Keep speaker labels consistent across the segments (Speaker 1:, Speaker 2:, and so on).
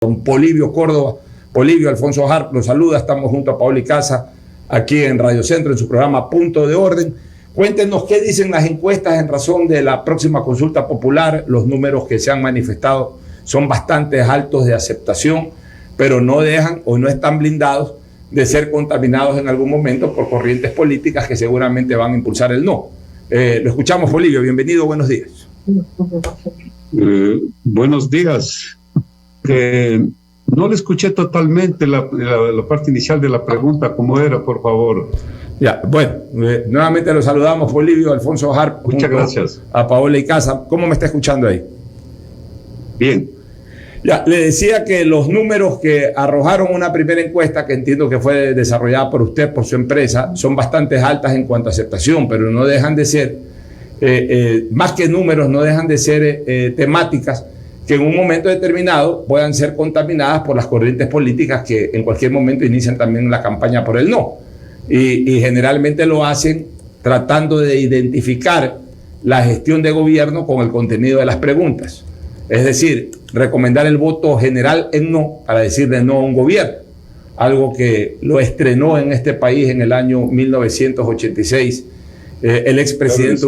Speaker 1: Don Polibio Córdoba. Polibio, Alfonso Harp los saluda. Estamos junto a Paola Icaza aquí en Radio Centro en su programa Punto de Orden. Cuéntenos qué dicen las encuestas en razón de la próxima consulta popular. Los números que se han manifestado son bastante altos de aceptación, pero no dejan o no están blindados de ser contaminados en algún momento por corrientes políticas que seguramente van a impulsar el no. Lo escuchamos, Polibio. Bienvenido, buenos días.
Speaker 2: Buenos días. No le escuché totalmente la parte inicial de la pregunta. ¿Cómo era, por favor?
Speaker 1: Ya, bueno, nuevamente lo saludamos, Polibio, Alfonso Harp.
Speaker 2: Muchas gracias.
Speaker 1: A Paola Icaza. ¿Cómo me está escuchando ahí?
Speaker 2: Bien.
Speaker 1: Ya, le decía que los números que arrojaron una primera encuesta, que entiendo que fue desarrollada por usted, por su empresa, son bastante altas en cuanto a aceptación, pero no dejan de ser, más que números, no dejan de ser temáticas que en un momento determinado puedan ser contaminadas por las corrientes políticas que en cualquier momento inician también la campaña por el no. Y generalmente lo hacen tratando de identificar la gestión de gobierno con el contenido de las preguntas. Es decir, recomendar el voto general en no para decirle no a un gobierno. Algo que lo estrenó en este país en el año 1986 el expresidente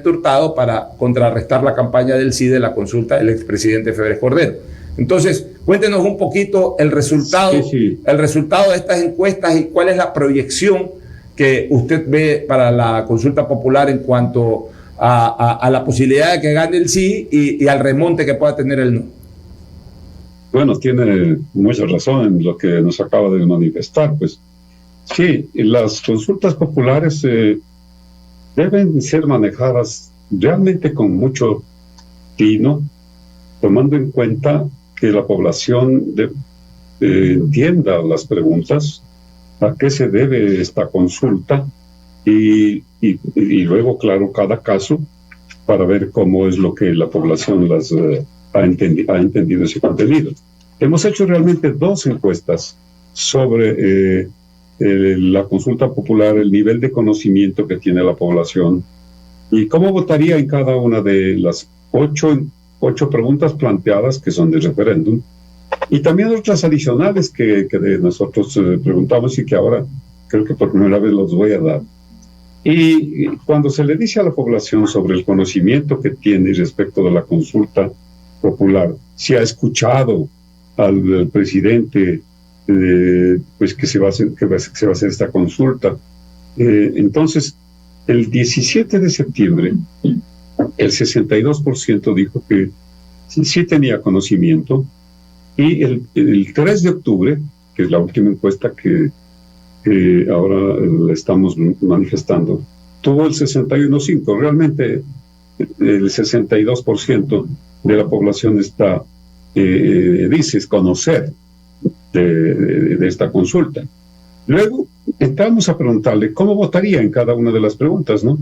Speaker 1: Hurtado para contrarrestar la campaña del sí de la consulta del expresidente Febres Cordero. Entonces, cuéntenos un poquito el resultado de estas encuestas y cuál es la proyección que usted ve para la consulta popular en cuanto a la posibilidad de que gane el sí y al remonte que pueda tener el no.
Speaker 2: Bueno, tiene mucha razón en lo que nos acaba de manifestar. Pues sí, las consultas populares deben ser manejadas realmente con mucho tino, tomando en cuenta que la población entienda las preguntas, a qué se debe esta consulta y luego, claro, cada caso para ver cómo es lo que la población ha entendido ese contenido. Hemos hecho realmente 2 encuestas sobre la consulta popular, el nivel de conocimiento que tiene la población y cómo votaría en cada una de las 8 preguntas planteadas que son de referéndum, y también otras adicionales que nosotros preguntamos y que ahora creo que por primera vez los voy a dar. Y cuando se le dice a la población sobre el conocimiento que tiene respecto de la consulta popular, si ha escuchado al presidente pues que se va a hacer esta consulta, entonces el 17 de septiembre el 62% dijo que sí tenía conocimiento, y el 3 de octubre, que es la última encuesta que ahora la estamos manifestando, tuvo el 61.5%. Realmente el 62% de la población dice conocer de esta consulta. Luego entramos a preguntarle cómo votaría en cada una de las preguntas, ¿no?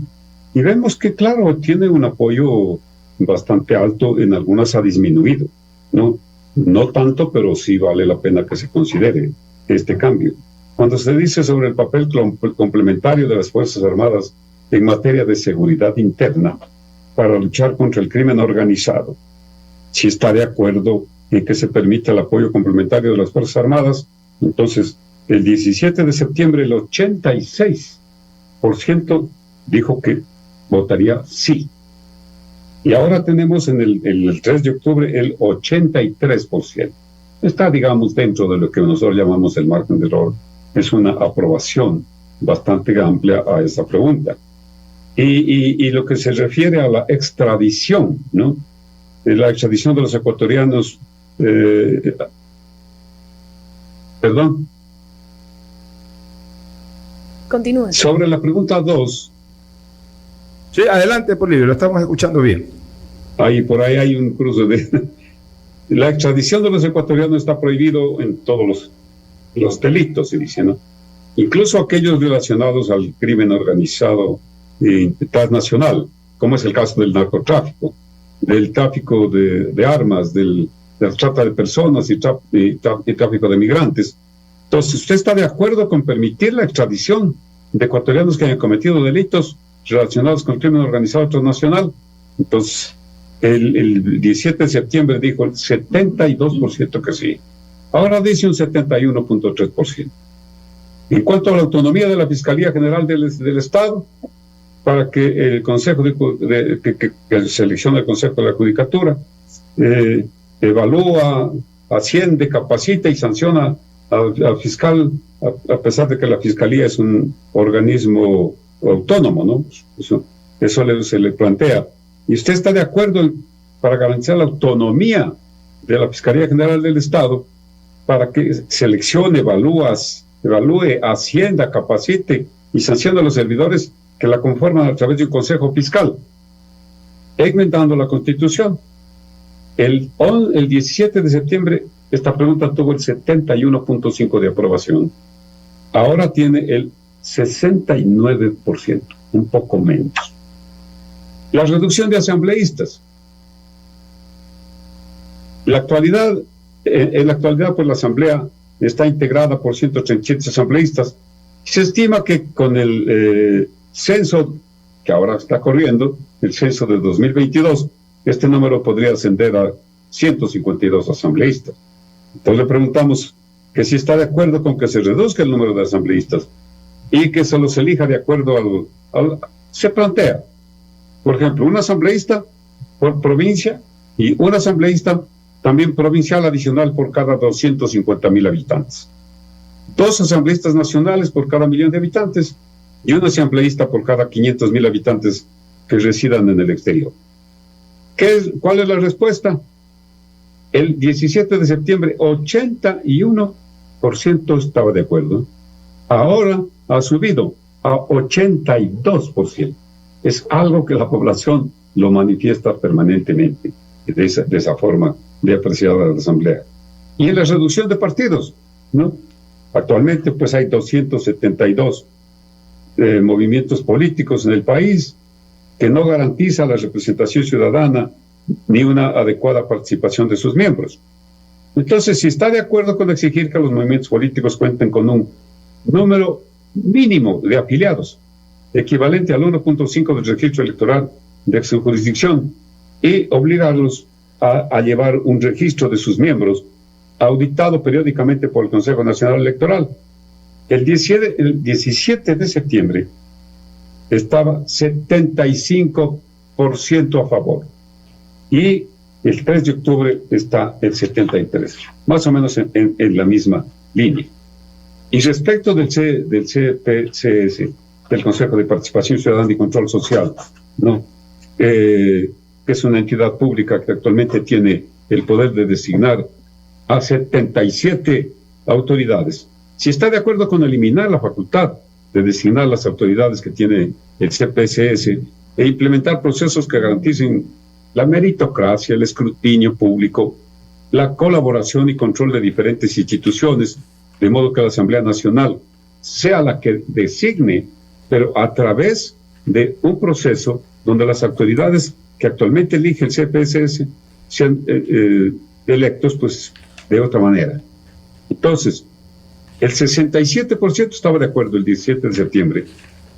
Speaker 2: Y vemos que, claro, tiene un apoyo bastante alto, en algunas ha disminuido, ¿no? No tanto, pero sí vale la pena que se considere este cambio. Cuando se dice sobre el papel complementario de las Fuerzas Armadas en materia de seguridad interna para luchar contra el crimen organizado, si está de acuerdo en que se permita el apoyo complementario de las Fuerzas Armadas, entonces el 17 de septiembre el 86% dijo que votaría sí. Y ahora tenemos en el 3 de octubre el 83%. Está, digamos, dentro de lo que nosotros llamamos el margen de error. Es una aprobación bastante amplia a esa pregunta. Y lo que se refiere a la extradición, ¿no? La extradición de los ecuatorianos... Perdón.
Speaker 3: Continúa.
Speaker 2: Sobre la pregunta 2...
Speaker 1: Sí, adelante, Polibio, lo estamos escuchando bien.
Speaker 2: Por ahí hay un cruce de... La extradición de los ecuatorianos está prohibido en todos los delitos, se dice, ¿no? Incluso aquellos relacionados al crimen organizado transnacional, como es el caso del narcotráfico, del tráfico de armas, de la trata de personas y tráfico de migrantes. Entonces, ¿usted está de acuerdo con permitir la extradición de ecuatorianos que hayan cometido delitos relacionados con el crimen organizado transnacional? Entonces, el 17 de septiembre dijo el 72% que sí. Ahora dice un 71.3%. En cuanto a la autonomía de la Fiscalía General del Estado, para que el Consejo que selecciona el Consejo de la Judicatura evalúa, asciende, capacita y sanciona al fiscal, a pesar de que la Fiscalía es un organismo autónomo, ¿no? Eso se le plantea. ¿Y usted está de acuerdo para garantizar la autonomía de la Fiscalía General del Estado para que seleccione, evalúe, ascienda, capacite y sancione a los servidores que la conforman a través de un Consejo Fiscal, enmendando la Constitución? El 17 de septiembre esta pregunta tuvo el 71.5% de aprobación. Ahora tiene el 69%, un poco menos. La reducción de asambleístas. En la actualidad, pues la Asamblea está integrada por 137 asambleístas. Se estima que con el censo que ahora está corriendo, el censo de 2022, este número podría ascender a 152 asambleístas. Entonces le preguntamos que si está de acuerdo con que se reduzca el número de asambleístas y que se los elija de acuerdo se plantea, por ejemplo, un asambleísta por provincia y un asambleísta también provincial adicional por cada 250,000 habitantes. 2 asambleístas nacionales por cada 1,000,000 de habitantes y un asambleísta por cada 500,000 habitantes que residan en el exterior. ¿Cuál es la respuesta? El 17 de septiembre, 81% estaba de acuerdo. Ahora ha subido a 82%. Es algo que la población lo manifiesta permanentemente, de esa forma de apreciar a la Asamblea. Y en la reducción de partidos, ¿no? Actualmente, pues hay 272 movimientos políticos en el país que no garantiza la representación ciudadana ni una adecuada participación de sus miembros. Entonces, si está de acuerdo con exigir que los movimientos políticos cuenten con un número mínimo de afiliados, equivalente al 1.5 del registro electoral de su jurisdicción, y obligarlos a llevar un registro de sus miembros, auditado periódicamente por el Consejo Nacional Electoral. El 17 de septiembre estaba 75% a favor. Y el 3 de octubre está el 73%, más o menos en la misma línea. Y respecto del CPCS, del Consejo de Participación Ciudadana y Control Social, ¿no? Que es una entidad pública que actualmente tiene el poder de designar a 77 autoridades. Si está de acuerdo con eliminar la facultad de designar las autoridades que tiene el CPCS e implementar procesos que garanticen la meritocracia, el escrutinio público, la colaboración y control de diferentes instituciones, de modo que la Asamblea Nacional sea la que designe, pero a través de un proceso donde las autoridades que actualmente elige el CPCS sean electos, pues, de otra manera. Entonces, el 67% estaba de acuerdo el 17 de septiembre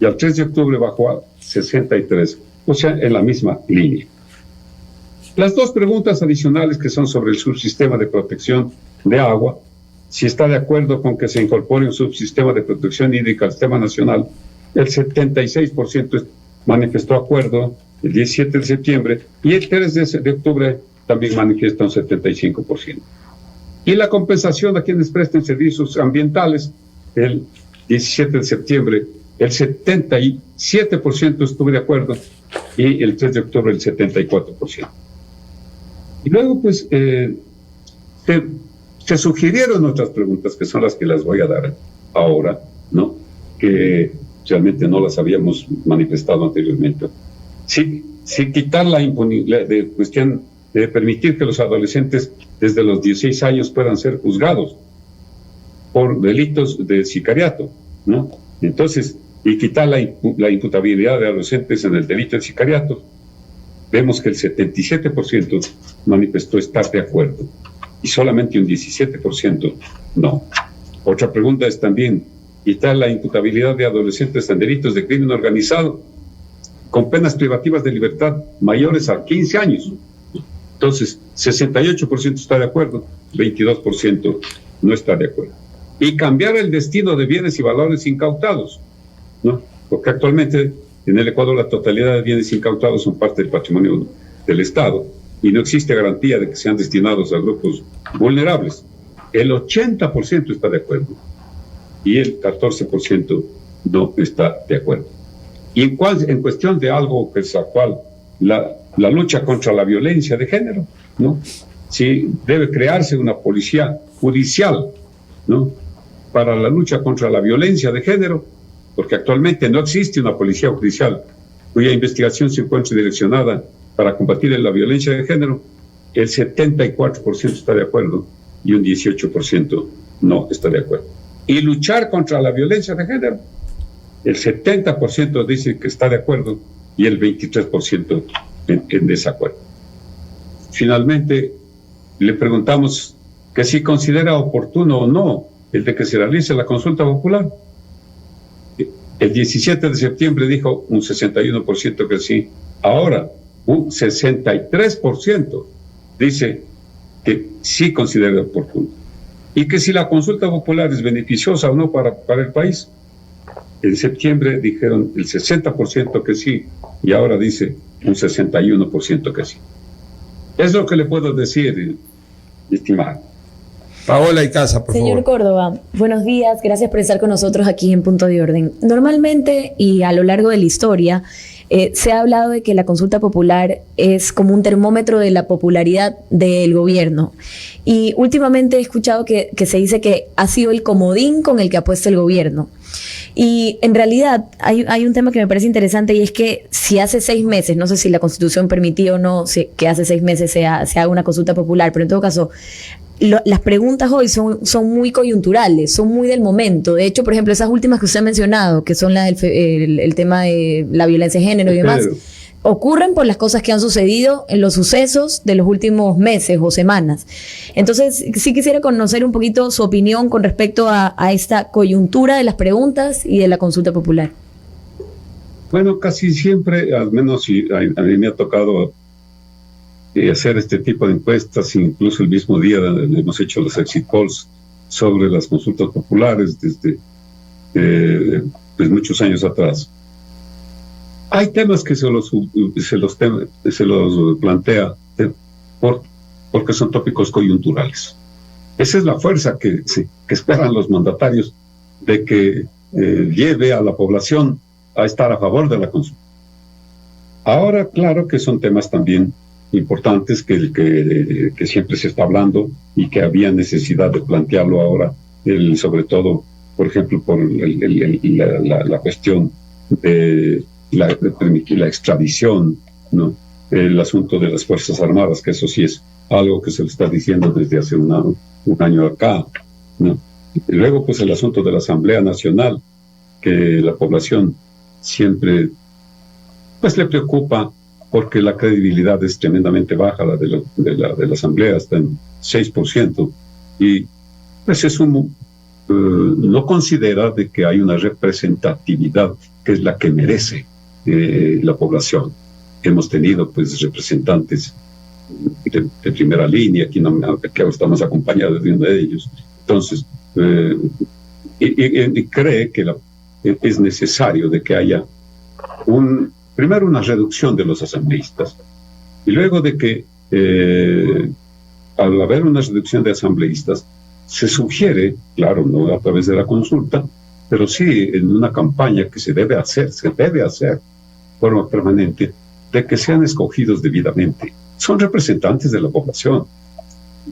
Speaker 2: y al 3 de octubre bajó a 63%, o sea, en la misma línea. Las 2 preguntas adicionales que son sobre el subsistema de protección de agua, si está de acuerdo con que se incorpore un subsistema de protección hídrica al sistema nacional, el 76% manifestó acuerdo el 17 de septiembre y el 3 de octubre también manifiesta un 75%. Y la compensación a quienes presten servicios ambientales, el 17 de septiembre, el 77% estuvo de acuerdo y el 3 de octubre el 74%. Y luego, pues, se sugirieron otras preguntas que son las que las voy a dar ahora, ¿no? Que realmente no las habíamos manifestado anteriormente. Si quitar la impunidad de cuestión de permitir que los adolescentes desde los 16 años puedan ser juzgados por delitos de sicariato, ¿no? Entonces, y quitar la imputabilidad de adolescentes en el delito de sicariato, vemos que el 77% manifestó estar de acuerdo y solamente un 17% no. Otra pregunta es también quitar la imputabilidad de adolescentes en delitos de crimen organizado con penas privativas de libertad mayores a 15 años. Entonces, 68% está de acuerdo, 22% no está de acuerdo. Y cambiar el destino de bienes y valores incautados, ¿no? Porque actualmente en el Ecuador la totalidad de bienes incautados son parte del patrimonio del Estado y no existe garantía de que sean destinados a grupos vulnerables. El 80% está de acuerdo y el 14% no está de acuerdo. Y en cuestión de algo que es actual, la lucha contra la violencia de género, ¿no? Sí, debe crearse una policía judicial, ¿no? Para la lucha contra la violencia de género, porque actualmente no existe una policía judicial cuya investigación se encuentre direccionada para combatir la violencia de género. El 74% está de acuerdo y un 18% no está de acuerdo. Y luchar contra la violencia de género, el 70% dice que está de acuerdo y el 23% en desacuerdo. Finalmente, le preguntamos que si considera oportuno o no el de que se realice la consulta popular. El 17 de septiembre dijo un 61% que sí. Ahora, un 63% dice que sí considera oportuno. Y que si la consulta popular es beneficiosa o no para el país. En septiembre dijeron el 60% que sí, y ahora dice un 61% que sí. Es lo que le puedo decir, estimado.
Speaker 1: Paola Icaza, por favor.
Speaker 3: Señor Córdoba, buenos días, gracias por estar con nosotros aquí en Punto de Orden. Normalmente y a lo largo de la historia se ha hablado de que la consulta popular es como un termómetro de la popularidad del gobierno. Y últimamente he escuchado que se dice que ha sido el comodín con el que apuesta el gobierno. Y en realidad hay un tema que me parece interesante y es que si hace 6 meses, no sé si la Constitución permitía o no que hace 6 meses se haga una consulta popular, pero en todo caso las preguntas hoy son muy coyunturales, son muy del momento. De hecho, por ejemplo, esas últimas que usted ha mencionado, que son el tema de la violencia de género y demás, ocurren por las cosas que han sucedido en los sucesos de los últimos meses o semanas. Entonces, sí quisiera conocer un poquito su opinión con respecto a esta coyuntura de las preguntas y de la consulta popular.
Speaker 2: Bueno, casi siempre, al menos a mí me ha tocado hacer este tipo de encuestas, incluso el mismo día hemos hecho los exit polls sobre las consultas populares desde muchos años atrás. Hay temas que se los plantea porque son tópicos coyunturales. Esa es la fuerza que esperan los mandatarios de que lleve a la población a estar a favor de la consulta. Ahora, claro que son temas también importantes que siempre se está hablando y que había necesidad de plantearlo ahora, sobre todo, por ejemplo, por la cuestión de permitir la extradición, ¿no? El asunto de las Fuerzas Armadas, que eso sí es algo que se le está diciendo desde hace un año acá, ¿no? Y luego, pues, el asunto de la Asamblea Nacional, que la población siempre, pues, le preocupa porque la credibilidad es tremendamente baja, la de la Asamblea está en 6%, y pues no considera de que hay una representatividad que es la que merece la población. Hemos tenido pues representantes de primera línea, aquí estamos acompañados de uno de ellos. Entonces, y cree que es necesario de que haya primero una reducción de los asambleístas, y luego de que al haber una reducción de asambleístas, se sugiere, claro, no a través de la consulta, pero sí en una campaña que se debe hacer de forma permanente, de que sean escogidos debidamente. Son representantes de la población.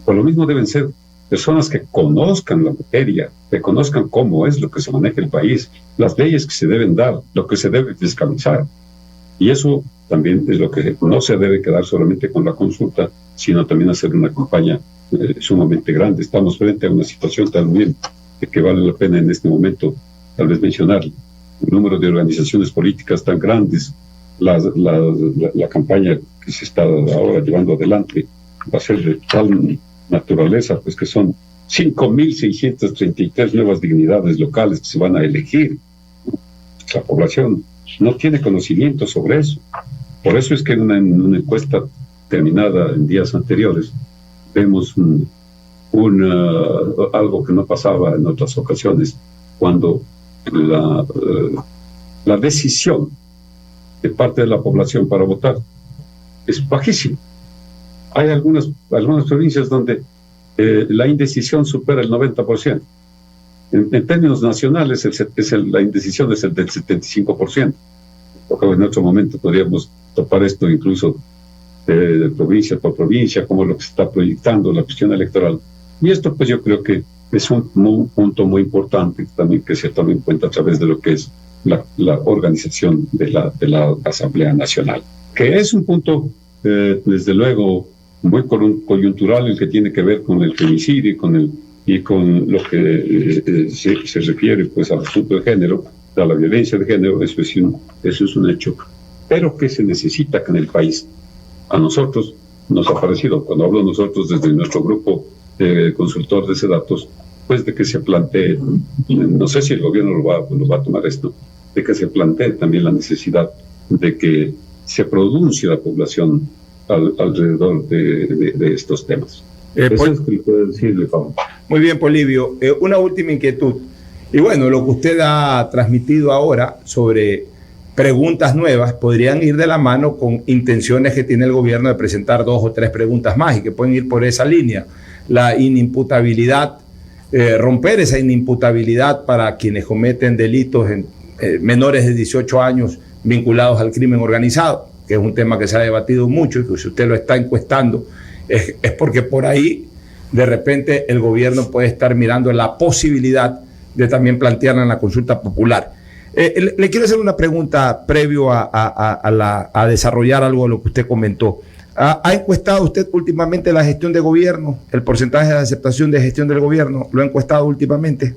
Speaker 2: Por lo mismo deben ser personas que conozcan la materia, que conozcan cómo es lo que se maneja el país, las leyes que se deben dar, lo que se debe fiscalizar. Y eso también es lo que no se debe quedar solamente con la consulta, sino también hacer una campaña sumamente grande. Estamos frente a una situación también que vale la pena en este momento tal vez mencionar. El número de organizaciones políticas tan grandes, la campaña que se está ahora llevando adelante va a ser de tal naturaleza, pues que son 5.633 nuevas dignidades locales que se van a elegir. La población no tiene conocimiento sobre eso. Por eso es que en una encuesta terminada en días anteriores, vemos algo que no pasaba en otras ocasiones, cuando la decisión de parte de la población para votar es bajísima. Hay algunas provincias donde la indecisión supera el 90%. En términos nacionales, la indecisión es el del 75%. En otro momento podríamos topar esto incluso de provincia por provincia, como lo que se está proyectando la cuestión electoral. Y esto, pues yo creo que es un punto muy importante también que se tome en cuenta a través de lo que es la organización de la Asamblea Nacional, que es un punto, desde luego, muy coyuntural, el que tiene que ver con el femicidio y con lo que se refiere pues al asunto de género, a la violencia de género. Eso es un hecho, pero que se necesita que en el país, a nosotros nos ha parecido, cuando hablo nosotros desde nuestro grupo consultor de datos, pues de que se plantee, no sé si el gobierno lo va a tomar esto, de que se plantee también la necesidad de que se pronuncie la población alrededor de estos temas. Eso es que puedo decirle, Pablo.
Speaker 1: Muy bien, Polibio. Una última inquietud. Y bueno, lo que usted ha transmitido ahora sobre preguntas nuevas podrían ir de la mano con intenciones que tiene el gobierno de presentar 2 o 3 preguntas más y que pueden ir por esa línea. La inimputabilidad, romper esa inimputabilidad para quienes cometen delitos en menores de 18 años vinculados al crimen organizado, que es un tema que se ha debatido mucho y que si usted lo está encuestando es porque por ahí de repente el gobierno puede estar mirando la posibilidad de también plantearla en la consulta popular. Le quiero hacer una pregunta previo a desarrollar algo de lo que usted comentó. ¿Ha encuestado usted últimamente la gestión de gobierno, el porcentaje de aceptación de gestión del gobierno? ¿Lo ha encuestado últimamente?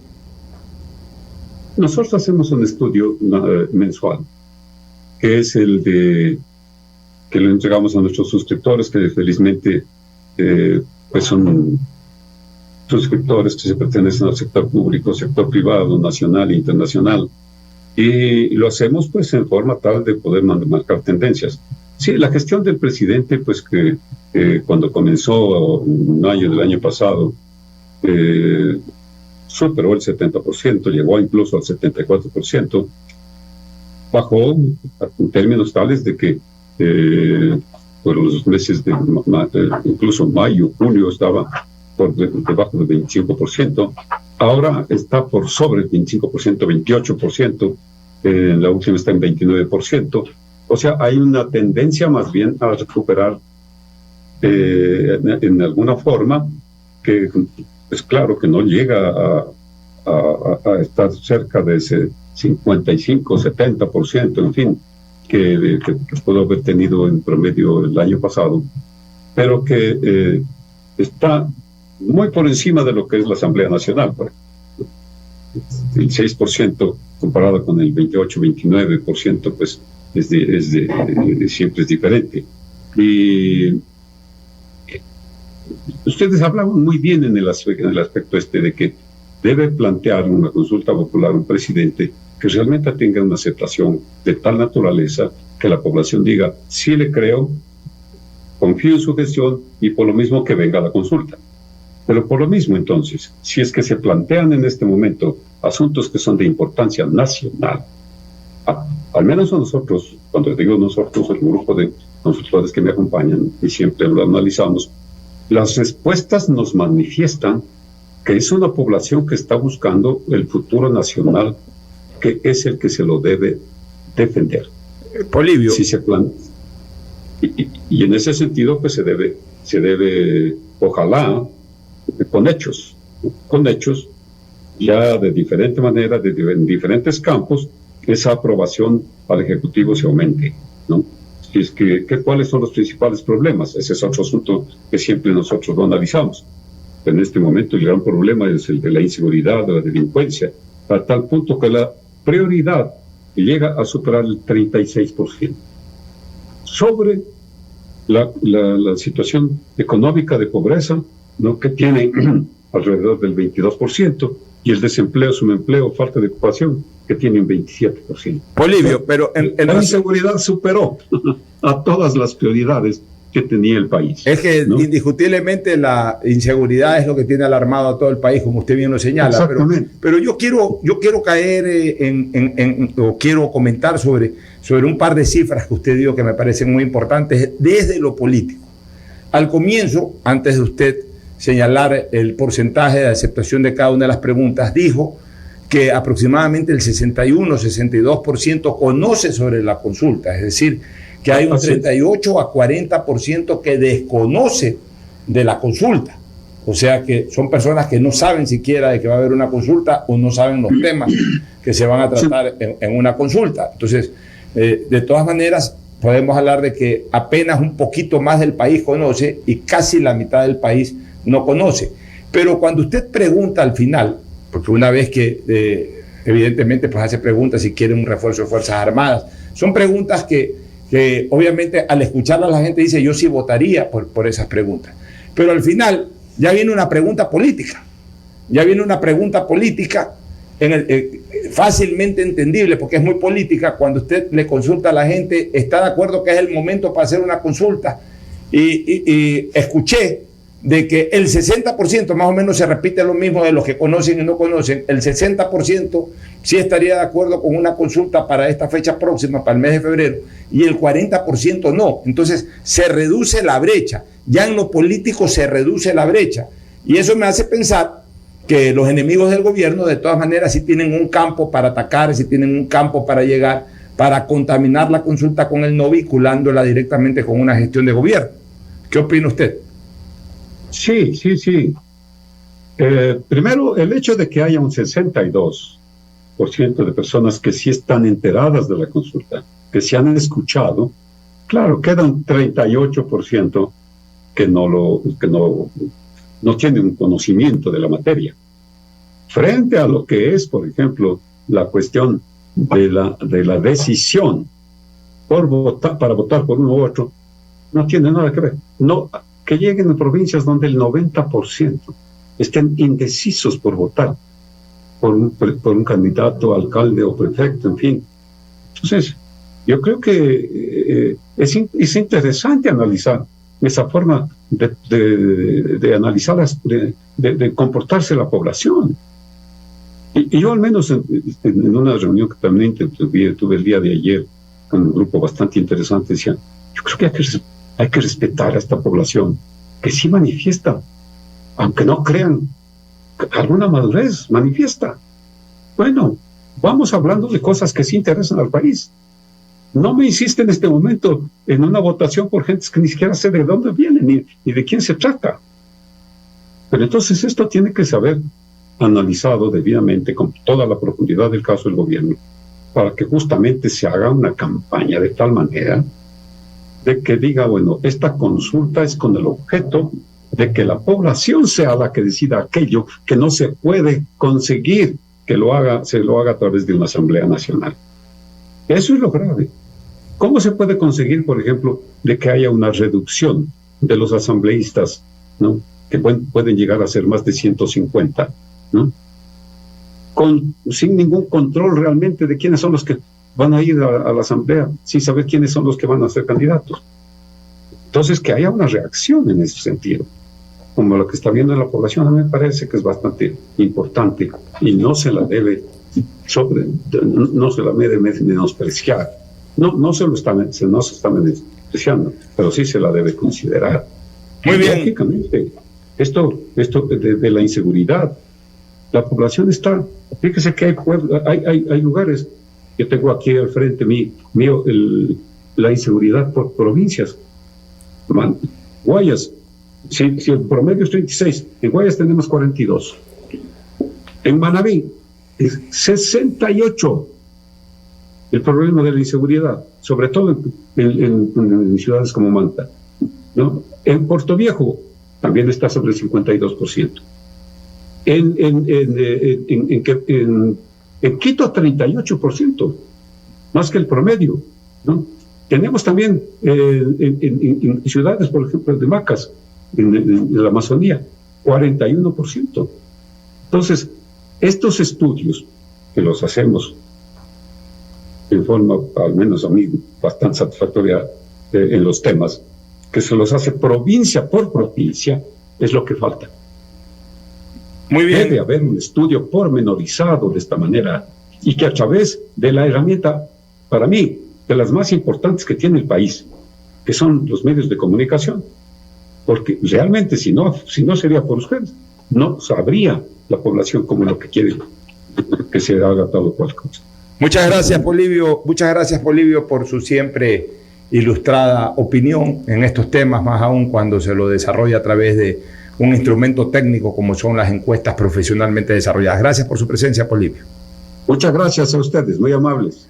Speaker 2: Nosotros hacemos un estudio mensual, que es el que lo entregamos a nuestros suscriptores, que felizmente pues son suscriptores que se pertenecen al sector público, sector privado, nacional e internacional. Y lo hacemos pues en forma tal de poder marcar tendencias. Sí, la gestión del presidente, pues que cuando comenzó en mayo del año pasado, superó el 70%, llegó incluso al 74%, bajó en términos tales de que por los meses de incluso mayo, junio estaba por debajo del 25%, ahora está por sobre el 25%, 28%, la última está en 29%, o sea, hay una tendencia más bien a recuperar en alguna forma que, pues claro, que no llega a estar cerca de ese 55, 70%, en fin, que pudo haber tenido en promedio el año pasado, pero que está muy por encima de lo que es la Asamblea Nacional. El 6% comparado con el 28, 29%, pues siempre es diferente. Y ustedes hablaban muy bien en el aspecto de que debe plantear una consulta popular un presidente que realmente tenga una aceptación de tal naturaleza que la población diga, sí le creo, confío en su gestión y por lo mismo que venga la consulta. Pero por lo mismo, entonces, si es que se plantean en este momento asuntos que son de importancia nacional, al menos a nosotros, cuando digo nosotros, el grupo de consultores que me acompañan y siempre lo analizamos, las respuestas nos manifiestan que es una población que está buscando el futuro nacional, que es el que se lo debe defender.
Speaker 1: Polibio.
Speaker 2: Si se y en ese sentido, pues se debe, ojalá, con hechos, ya de diferente manera, en diferentes campos, esa aprobación al Ejecutivo se aumente, ¿no? Y es ¿cuáles son los principales problemas? Ese es otro asunto que siempre nosotros lo analizamos. En este momento el gran problema es el de la inseguridad, de la delincuencia, a tal punto que la prioridad llega a superar el 36%. Sobre la situación económica de pobreza, ¿no?, que tiene alrededor del 22%, y el desempleo, subempleo, falta de ocupación, que tiene un 27%.
Speaker 1: Polibio, pero
Speaker 2: la inseguridad superó a todas las prioridades que tenía el país.
Speaker 1: Es que indiscutiblemente la inseguridad es lo que tiene alarmado a todo el país, como usted bien lo señala.
Speaker 2: Exactamente.
Speaker 1: Pero yo quiero caer o quiero comentar sobre un par de cifras que usted dio que me parecen muy importantes desde lo político. Al comienzo, antes de usted señalar el porcentaje de aceptación de cada una de las preguntas, dijo que aproximadamente el 61-62% conoce sobre la consulta, es decir, que hay un 38 a 40% que desconoce de la consulta. O sea que son personas que no saben siquiera de que va a haber una consulta o no saben los temas que se van a tratar en una consulta. Entonces, de todas maneras, podemos hablar de que apenas un poquito más del país conoce y casi la mitad del país no conoce. Pero cuando usted pregunta al final, porque una vez que evidentemente pues hace preguntas si quiere un refuerzo de Fuerzas Armadas, son preguntas que obviamente al escucharlas la gente dice yo sí votaría por esas preguntas. Pero al final ya viene una pregunta política, fácilmente entendible porque es muy política. Cuando usted le consulta a la gente, ¿está de acuerdo que es el momento para hacer una consulta? Y escuché de que el 60%, más o menos se repite lo mismo de los que conocen y no conocen, el 60% sí estaría de acuerdo con una consulta para esta fecha próxima, para el mes de febrero, y el 40% no. Entonces se reduce la brecha, ya en lo político se reduce la brecha, y eso me hace pensar que los enemigos del gobierno de todas maneras sí tienen un campo para atacar, sí tienen un campo para llegar, para contaminar la consulta con el no, vinculándola directamente con una gestión de gobierno. ¿Qué opina usted?
Speaker 2: Sí. Primero, el hecho de que haya un 62% de personas que sí están enteradas de la consulta, que se han escuchado, claro, queda un 38% que no tiene un conocimiento de la materia. Frente a lo que es, por ejemplo, la cuestión de la decisión para votar por uno u otro, no tiene nada que ver. No, que lleguen a provincias donde el 90% estén indecisos por votar por un candidato, alcalde o prefecto, en fin. Entonces, yo creo que es interesante analizar esa forma de analizar, de comportarse la población. Y yo al menos en una reunión que también tuve el día de ayer con un grupo bastante interesante, decían, yo creo que hay que respetar a esta población que sí manifiesta, aunque no crean, alguna madurez manifiesta. Bueno, vamos hablando de cosas que sí interesan al país. No me insiste en este momento en una votación por gente que ni siquiera sé de dónde viene ni de quién se trata. Pero entonces esto tiene que saber analizado debidamente con toda la profundidad del caso del gobierno para que justamente se haga una campaña de tal manera de que diga, bueno, esta consulta es con el objeto de que la población sea la que decida aquello que no se puede conseguir que se lo haga a través de una Asamblea Nacional. Eso es lo grave. ¿Cómo se puede conseguir, por ejemplo, de que haya una reducción de los asambleístas, ¿no? Que pueden llegar a ser más de 150, ¿no? Sin ningún control realmente de quiénes son los que van a ir a la asamblea, sin saber quiénes son los que van a ser candidatos? Entonces, que haya una reacción en ese sentido, como lo que está viendo en la población, a mí me parece que es bastante importante y no se la debe menospreciar. No se está menospreciando, pero sí se la debe considerar.
Speaker 1: Muy bien.
Speaker 2: Lógicamente, esto de la inseguridad, la población está, fíjese que hay lugares, yo tengo aquí al frente mío la inseguridad por provincias. Guayas, si el promedio es 36, en Guayas tenemos 42. En Manabí es 68 el problema de la inseguridad, sobre todo en ciudades como Manta, ¿no? En Puerto Viejo también está sobre el 52%. En Quito 38%, más que el promedio, ¿no? Tenemos también en ciudades, por ejemplo, de Macas, en la Amazonía, 41%. Entonces, estos estudios que los hacemos en forma, al menos a mí, bastante satisfactoria en los temas, que se los hace provincia por provincia, es lo que falta.
Speaker 1: Muy bien.
Speaker 2: Debe haber un estudio pormenorizado de esta manera y que a través de la herramienta, para mí, de las más importantes que tiene el país, que son los medios de comunicación, porque realmente si no sería por ustedes, no sabría la población como lo que quiere que se haga tal o cual cosa.
Speaker 1: Muchas gracias, Polibio. Muchas gracias, Polibio, por su siempre ilustrada opinión en estos temas, más aún cuando se lo desarrolla a través de un instrumento técnico como son las encuestas profesionalmente desarrolladas. Gracias por su presencia, Polibio.
Speaker 2: Muchas gracias a ustedes, muy amables.